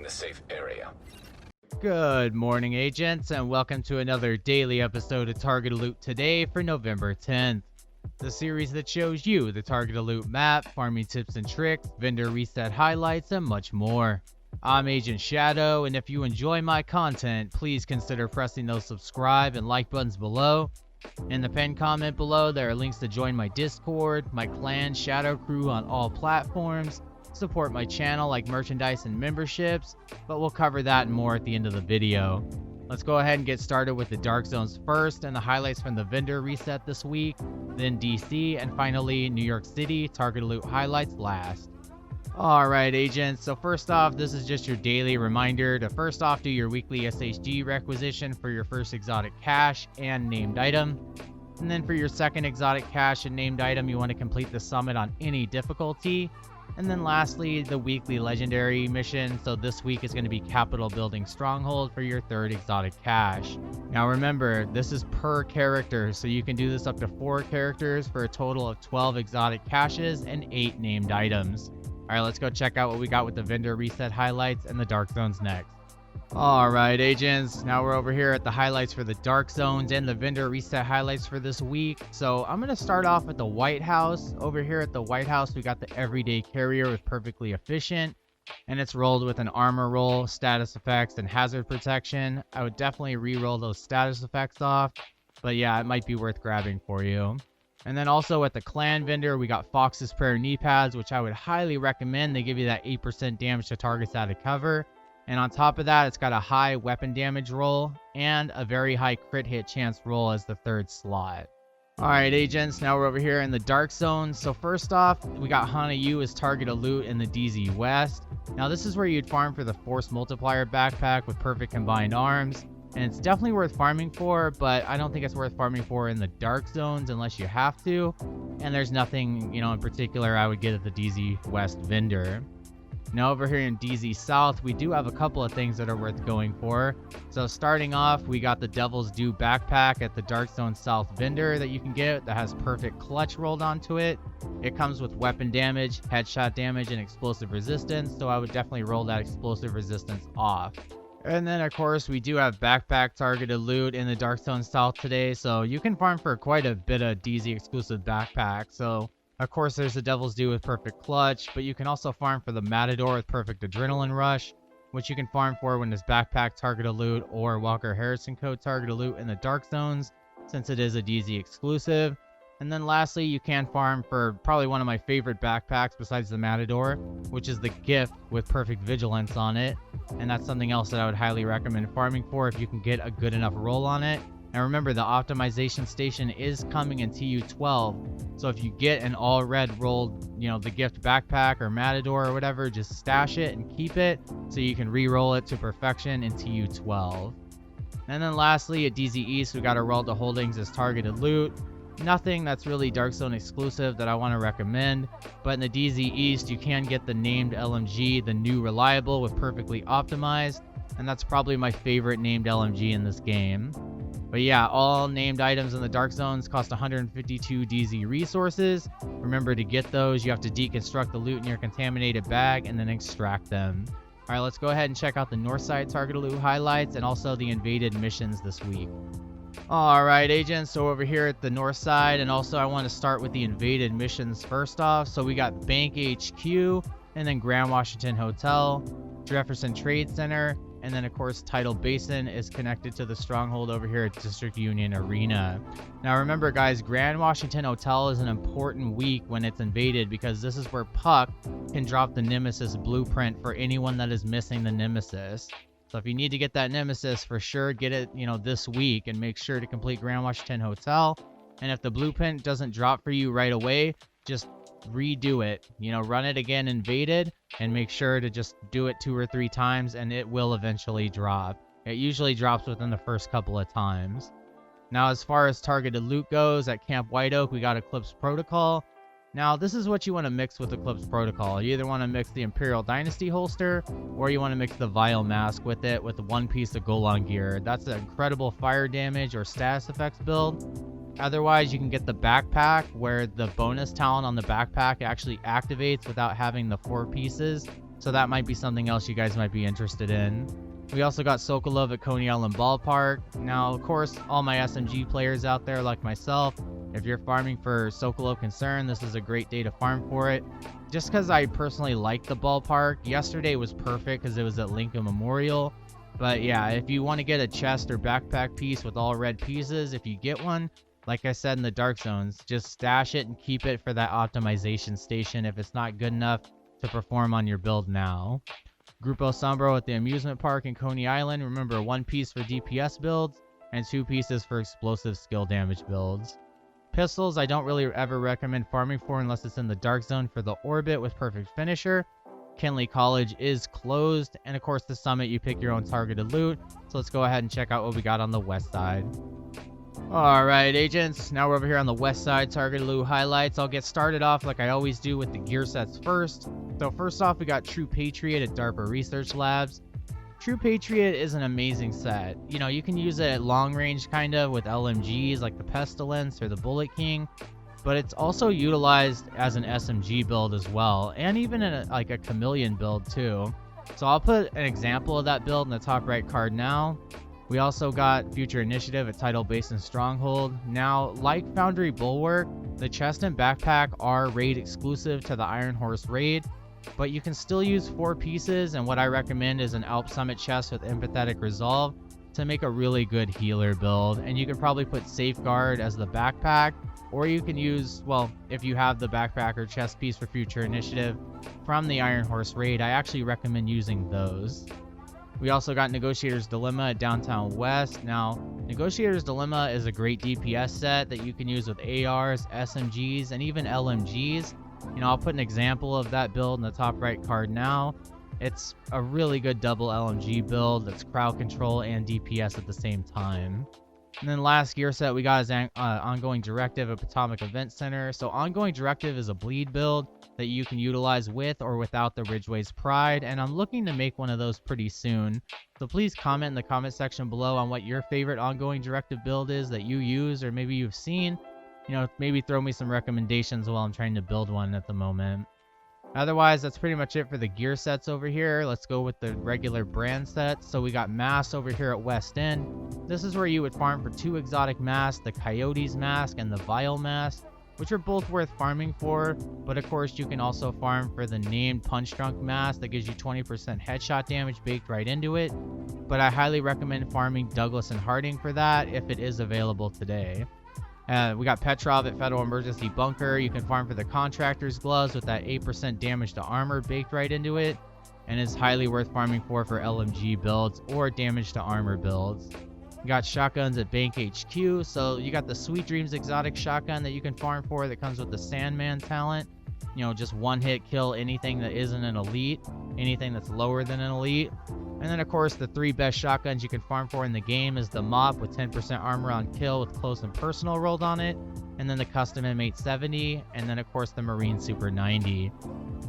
the safe area. Good morning, agents, and welcome to another daily episode of Target Loot today for November 10th. The series that shows you the Target Loot map, farming tips and tricks, vendor reset highlights, and much more. I'm Agent Shadow, and if you enjoy my content, please consider pressing those subscribe and like buttons below. In the pinned comment below, there are links to join my Discord, my clan Shadow Crew on all platforms, support my channel like merchandise and memberships, but we'll cover that and more at the end of the video. Let's go ahead and get started with the Dark Zones first and the highlights from the vendor reset this week, then DC, and finally New York City Target Loot highlights last. Alright agents, so first off, this is just your daily reminder to first off do your weekly SHG requisition for your first exotic cache and named item. And then for your second exotic cache and named item, you want to complete the summit on any difficulty. And then lastly, the weekly legendary mission. So this week is going to be Capital Building Stronghold for your third exotic cache. Now remember, this is per character, so you can do this up to 4 characters for a total of 12 exotic caches and 8 named items. Alright, let's go check out what we got with the vendor reset highlights and the Dark Zones next. Alright agents, now we're over here at the highlights for the Dark Zones and the vendor reset highlights for this week. So I'm going to start off at the White House. Over here at the White House, we got the Everyday Carrier with Perfectly Efficient, and it's rolled with an armor roll, status effects, and hazard protection. I would definitely re-roll those status effects off, but yeah, it might be worth grabbing for you. And then also at the clan vendor, we got Fox's Prayer knee pads, which I would highly recommend. They give you that 8% damage to targets out of cover. And on top of that, it's got a high weapon damage roll and a very high crit hit chance roll as the third slot. Alright agents, now we're over here in the Dark Zone. So first off, we got Hana Yu as target of loot in the DZ West. Now this is where you'd farm for the Force Multiplier backpack with perfect combined arms. And it's definitely worth farming for, but I don't think it's worth farming for in the Dark Zones unless you have to. And there's nothing, in particular I would get at the DZ West vendor. Now over here in DZ South, we do have a couple of things that are worth going for. So starting off, we got the Devil's Due backpack at the Dark Zone South vendor that you can get that has perfect clutch rolled onto it. It comes with weapon damage, headshot damage, and explosive resistance, so I would definitely roll that explosive resistance off. And then, of course, we do have backpack targeted loot in the Dark Zone South today, so you can farm for quite a bit of DZ exclusive backpack. So, of course, there's the Devil's Due with Perfect Clutch, but you can also farm for the Matador with Perfect Adrenaline Rush, which you can farm for when there's backpack targeted loot or Walker Harrison code targeted loot in the Dark Zones, since it is a DZ exclusive. And then lastly, you can farm for probably one of my favorite backpacks besides the Matador, which is the Gift with Perfect Vigilance on it. And that's something else that I would highly recommend farming for if you can get a good enough roll on it. And remember, the optimization station is coming in TU12. So if you get an all red rolled, the Gift backpack or Matador or whatever, just stash it and keep it so you can re-roll it to perfection in TU12. And then lastly, at DZ East, we got our World of Holdings as targeted loot. Nothing that's really Dark Zone exclusive that I want to recommend, but in the DZ East you can get the named LMG, the new reliable with perfectly optimized, and that's probably my favorite named LMG in this game. But yeah, all named items in the Dark Zones cost 152 DZ resources. Remember, to get those you have to deconstruct the loot in your contaminated bag and then extract them. Alright, let's go ahead and check out the Northside target loot highlights and also the invaded missions this week. Alright agents, so over here at the north side, and also I want to start with the invaded missions first off. So we got Bank HQ, and then Grand Washington Hotel, Jefferson Trade Center, and then of course Tidal Basin is connected to the stronghold over here at District Union Arena. Now remember guys, Grand Washington Hotel is an important week when it's invaded because this is where Puck can drop the Nemesis blueprint for anyone that is missing the Nemesis. So if you need to get that Nemesis, for sure get it, this week, and make sure to complete Grand Washington Hotel. And if the blueprint doesn't drop for you right away, just redo it. Run it again invaded, and make sure to just do it 2 or 3 times, and it will eventually drop. It usually drops within the first couple of times. Now, as far as targeted loot goes, at Camp White Oak, we got Eclipse Protocol. Now, this is what you want to mix with Eclipse Protocol. You either want to mix the Imperial Dynasty holster, or you want to mix the Vile Mask with it with 1 piece of Golan gear. That's an incredible fire damage or status effects build. Otherwise, you can get the backpack, where the bonus talent on the backpack actually activates without having the 4 pieces so that might be something else you guys might be interested in. We also got Sokolov at Coney Island Ballpark. Now, of course, all my SMG players out there like myself, if you're farming for Sokolov Concern, this is a great day to farm for it. Just because I personally like the ballpark. Yesterday was perfect because it was at Lincoln Memorial. But yeah, if you want to get a chest or backpack piece with all red pieces, if you get one, like I said in the Dark Zones, just stash it and keep it for that optimization station if it's not good enough to perform on your build now. Grupo Sombro at the amusement park in Coney Island. Remember, 1 piece for DPS builds and 2 pieces for explosive skill damage builds. Pistols, I don't really ever recommend farming for unless it's in the Dark Zone for the Orbit with Perfect Finisher. Kinley College is closed, and of course the Summit, you pick your own targeted loot. So let's go ahead and check out what we got on the west side. Alright agents, now we're over here on the west side, targeted loot highlights. I'll get started off like I always do with the gear sets first. So first off, we got True Patriot at DARPA Research Labs. True Patriot is an amazing set. You know, you can use it at long range kind of with LMGs like the Pestilence or the Bullet King, but it's also utilized as an SMG build as well, and even in a Chameleon build too. So I'll put an example of that build in the top right card now. We also got Future Initiative at Tidal Basin Stronghold. Now, like Foundry Bulwark, the chest and backpack are raid exclusive to the Iron Horse raid, but you can still use 4 pieces, and what I recommend is an Alp Summit chest with Empathetic Resolve to make a really good healer build. And you can probably put Safeguard as the backpack, or you can use, well, if you have the backpack or chest piece for Future Initiative from the Iron Horse raid, I actually recommend using those. We also got Negotiator's Dilemma at Downtown West. Now, Negotiator's Dilemma is a great DPS set that you can use with ARs, SMGs, and even LMGs. You know, I'll put an example of that build in the top right card now. It's a really good double LMG build that's crowd control and DPS at the same time. And then last gear set we got is Ongoing Directive at Potomac Event Center. So Ongoing Directive is a bleed build that you can utilize with or without the Ridgeway's Pride, and I'm looking to make one of those pretty soon. So please comment in the comment section below on what your favorite Ongoing Directive build is that you use or maybe you've seen. You know, maybe throw me some recommendations while I'm trying to build one at the moment. Otherwise, that's pretty much it for the gear sets over here. Let's go with the regular brand sets. So we got Mask over here at West End. This is where you would farm for 2 exotic masks, the Coyotes mask and the Vile mask, which are both worth farming for. But of course, you can also farm for the named Punch Drunk mask that gives you 20% headshot damage baked right into it. But I highly recommend farming Douglas and Harding for that if it is available today. We got Petrov at Federal Emergency Bunker. You can farm for the Contractor's Gloves with that 8% damage to armor baked right into it, and is highly worth farming for LMG builds or damage to armor builds. You got shotguns at Bank HQ. So you got the Sweet Dreams exotic shotgun that you can farm for that comes with the Sandman talent. You know, just one hit kill anything that isn't an elite, anything that's lower than an elite. And then of course the 3 best shotguns you can farm for in the game is the Mop with 10% armor on kill with close and personal rolled on it, and then the Custom M870, and then of course the Marine Super 90.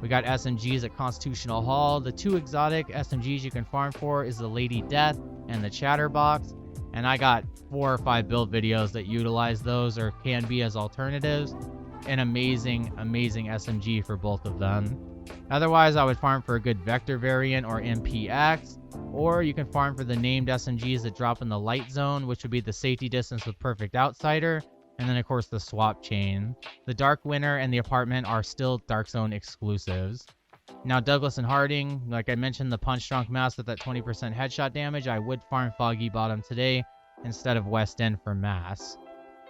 We got SMGs at Constitutional Hall. The 2 exotic SMGs you can farm for is the Lady Death and the Chatterbox, and I got 4 or 5 build videos that utilize those or can be as alternatives. An amazing SMG for both of them. Otherwise, I would farm for a good Vector variant or MPX, or you can farm for the named SMGs that drop in the Light Zone, which would be the Safety Distance with Perfect Outsider, and then of course the Swap Chain. The Dark Winter and the Apartment are still Dark Zone exclusives. Now Douglas and Harding, like I mentioned, the Punch Drunk mask with that 20% headshot damage, I would farm Foggy Bottom today instead of West End for mass.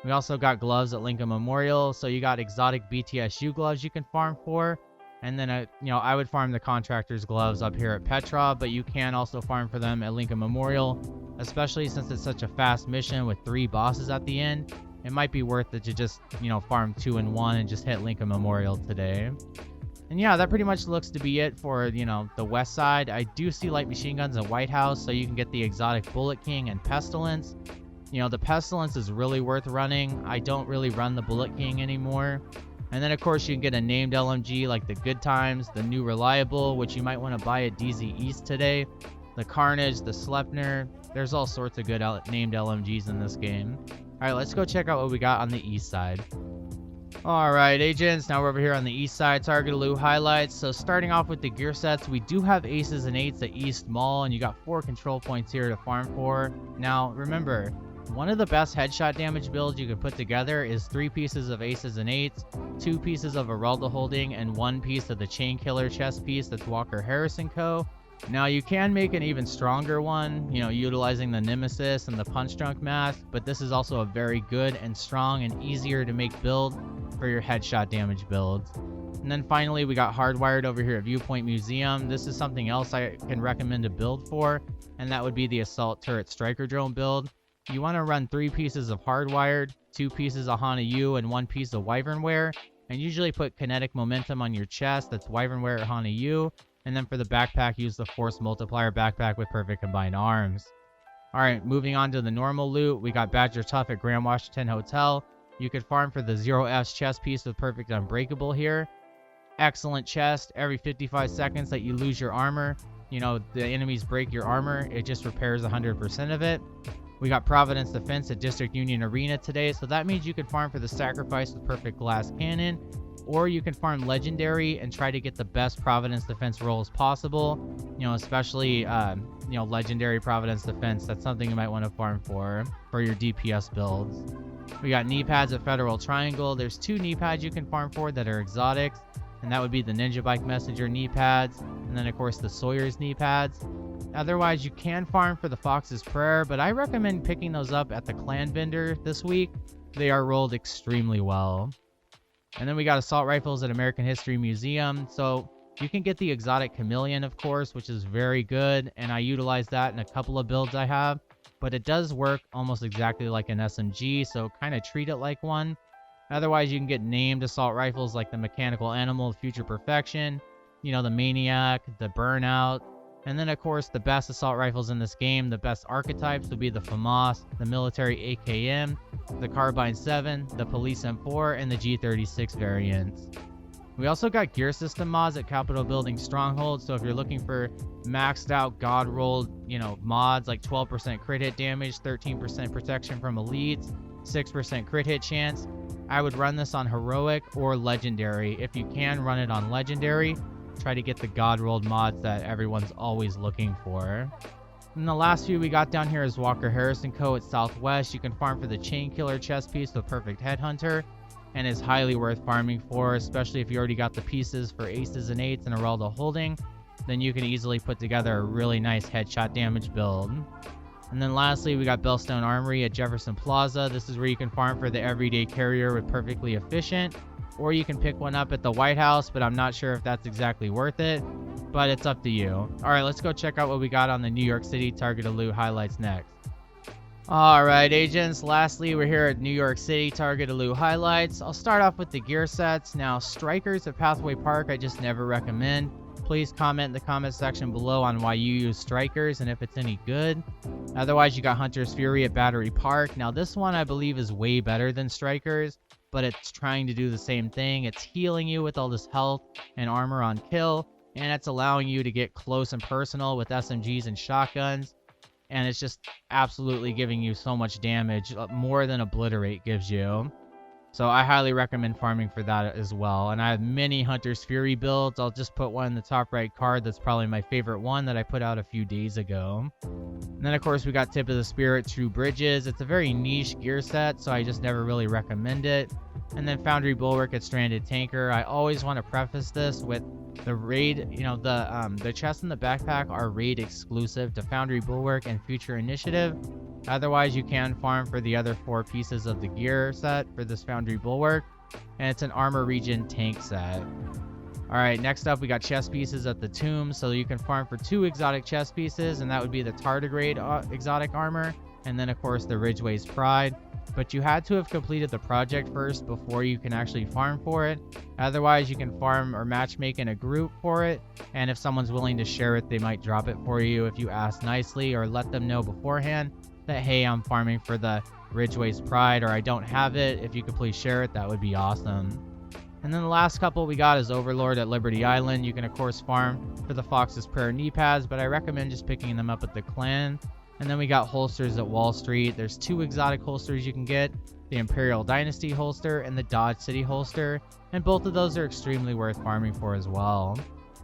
We also got gloves at Lincoln Memorial, so you got exotic BTSU gloves you can farm for. And then, I would farm the Contractor's Gloves up here at Petrov, but you can also farm for them at Lincoln Memorial, especially since it's such a fast mission with 3 bosses at the end. It might be worth it to just, farm 2 in 1 and just hit Lincoln Memorial today. And yeah, that pretty much looks to be it for, the west side. I do see light machine guns at White House, so you can get the exotic Bullet King and Pestilence. The Pestilence is really worth running. I don't really run the Bullet King anymore. And then, of course, you can get a named LMG like the Good Times, the New Reliable, which you might want to buy at DZ East today, the Carnage, the Sleipner. There's all sorts of good named LMGs in this game. All right, let's go check out what we got on the east side. Alright, agents, now we're over here on the east side, target loot highlights. So starting off with the gear sets, we do have aces and eights at East Mall, and you got 4 control points here to farm for. Now, remember, one of the best headshot damage builds you can put together is 3 pieces of aces and eights, 2 pieces of Arelda holding, and 1 piece of the chain killer chest piece that's Walker Harrison Co. Now, you can make an even stronger one, utilizing the Nemesis and the Punch Drunk mask, but this is also a very good and strong and easier to make build for your headshot damage builds. And then finally, we got Hardwired over here at Viewpoint Museum. This is something else I can recommend a build for, and that would be the Assault Turret Striker Drone build. You want to run 3 pieces of Hardwired, 2 pieces of Hana U, and 1 piece of Wyvernware, and usually put Kinetic Momentum on your chest, that's Wyvernware or Hana U, and then for the backpack, use the Force Multiplier backpack with Perfect Combined Arms. Alright, moving on to the normal loot, we got Badger Tough at Grand Washington Hotel. You could farm for the 0F's chest piece with Perfect Unbreakable here. Excellent chest. Every 55 seconds that you lose your armor, the enemies break your armor, it just repairs 100% of it. We got Providence Defense at District Union Arena today, so that means you could farm for the Sacrifice with Perfect Glass Cannon, or you can farm Legendary and try to get the best Providence Defense rolls possible, especially, Legendary Providence Defense. That's something you might want to farm for your DPS builds. We got knee pads at Federal Triangle. There's 2 knee pads you can farm for that are exotics, and that would be the Ninja Bike Messenger knee pads, and then of course the Sawyer's knee pads. Otherwise, you can farm for the Fox's Prayer, but I recommend picking those up at the clan vendor this week. They are rolled extremely well. And then we got assault rifles at American History Museum. So you can get the exotic Chameleon, of course, which is very good, and I utilize that in a couple of builds I have. But it does work almost exactly like an SMG, so kind of treat it like one. Otherwise, you can get named assault rifles like the Mechanical Animal, Future Perfection, the Maniac, the Burnout. And then, of course, the best assault rifles in this game, the best archetypes would be the FAMAS, the Military AKM, the Carbine 7, the Police M4, and the G36 variants. We also got gear system mods at Capitol Building Stronghold, so if you're looking for maxed out god rolled, mods like 12% crit hit damage, 13% protection from elites, 6% crit hit chance, I would run this on Heroic or Legendary. If you can run it on Legendary, try to get the god rolled mods that everyone's always looking for. And the last few we got down here is Walker Harrison Co. at Southwest. You can farm for the Chain Killer chest piece with Perfect Headhunter, and is highly worth farming for, especially if you already got the pieces for aces and eights and Arelda holding. Then you can easily put together a really nice headshot damage build. And then lastly, we got Bellstone Armory at Jefferson Plaza. This is where you can farm for the Everyday Carrier with Perfectly Efficient, or you can pick one up at the White House, but I'm not sure if that's exactly worth it, but it's up to you. Alright, let's go check out what we got on the New York City targeted loot highlights next. Alright, agents, lastly, we're here at New York City targeted loot highlights. I'll start off with the gear sets. Now, Strikers at Pathway Park, I just never recommend. Please comment in the comment section below on why you use Strikers and if it's any good. Otherwise, you got Hunter's Fury at Battery Park. Now, this one I believe is way better than Strikers, but it's trying to do the same thing. It's healing you with all this health and armor on kill, and it's allowing you to get close and personal with SMGs and shotguns, and it's just absolutely giving you so much damage, more than Obliterate gives you. So I highly recommend farming for that as well. And I have many Hunter's Fury builds. I'll just put one in the top right card. That's probably my favorite one that I put out a few days ago. And then, of course, we got Tip of the Spirit, True Bridges. It's a very niche gear set, so I just never really recommend it. And then Foundry Bulwark at Stranded Tanker. I always want to preface this with the raid, the chest and the backpack are raid exclusive to Foundry Bulwark and Future Initiative. Otherwise, you can farm for the other 4 pieces of the gear set for this Foundry Bulwark, and it's an armor region tank set. Alright, next up we got chest pieces at the Tomb, so you can farm for 2 exotic chest pieces, and that would be the Tardigrade exotic armor, and then of course the Ridgeway's Pride. But you had to have completed the project first before you can actually farm for it. Otherwise, you can farm or matchmake in a group for it, and if someone's willing to share it, they might drop it for you if you ask nicely or let them know beforehand that, hey, I'm farming for the Ridgeway's Pride, or I don't have it. If you could please share it, that would be awesome. And then the last couple we got is Overlord at Liberty Island. You can of course farm for the Fox's Prayer knee pads, but I recommend just picking them up at the clan. And then we got holsters at Wall Street. There's 2 exotic holsters you can get, the Imperial Dynasty holster and the Dodge City holster, and both of those are extremely worth farming for as well.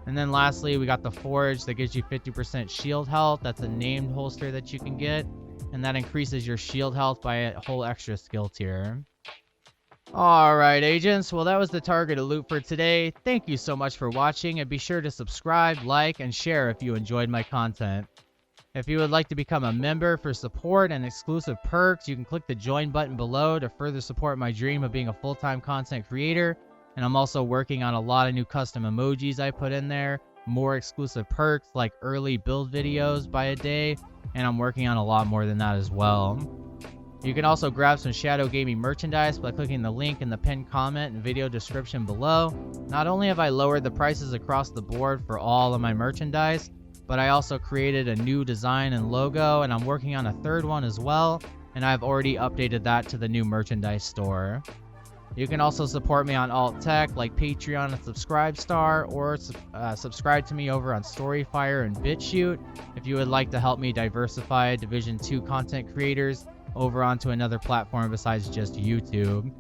And then lastly, we got the Forge that gives you 50% shield health. That's a named holster that you can get, and that increases your shield health by a whole extra skill tier. Alright agents, well that was the targeted loot for today. Thank you so much for watching, and be sure to subscribe, like, and share if you enjoyed my content. If you would like to become a member for support and exclusive perks, you can click the join button below to further support my dream of being a full-time content creator. And I'm also working on a lot of new custom emojis I put in there, more exclusive perks like early build videos by a day, and I'm working on a lot more than that as well. You can also grab some Shadow Gaming merchandise by clicking the link in the pinned comment and video description below. Not only have I lowered the prices across the board for all of my merchandise, but I also created a new design and logo, and I'm working on a third one as well, and I've already updated that to the new merchandise store. You can also support me on alt tech like Patreon and Subscribestar, or subscribe to me over on Storyfire and BitChute if you would like to help me diversify Division 2 content creators over onto another platform besides just YouTube.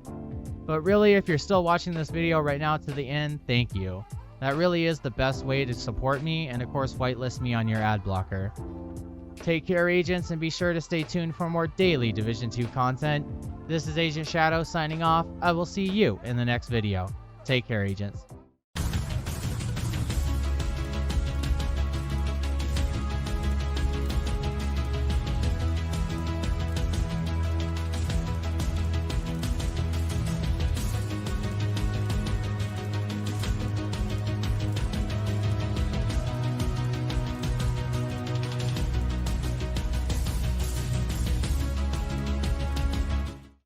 But really, if you're still watching this video right now to the end, thank you. That really is the best way to support me, and of course whitelist me on your ad blocker. Take care agents, and be sure to stay tuned for more daily Division 2 content. This is Agent Shadow signing off. I will see you in the next video. Take care agents.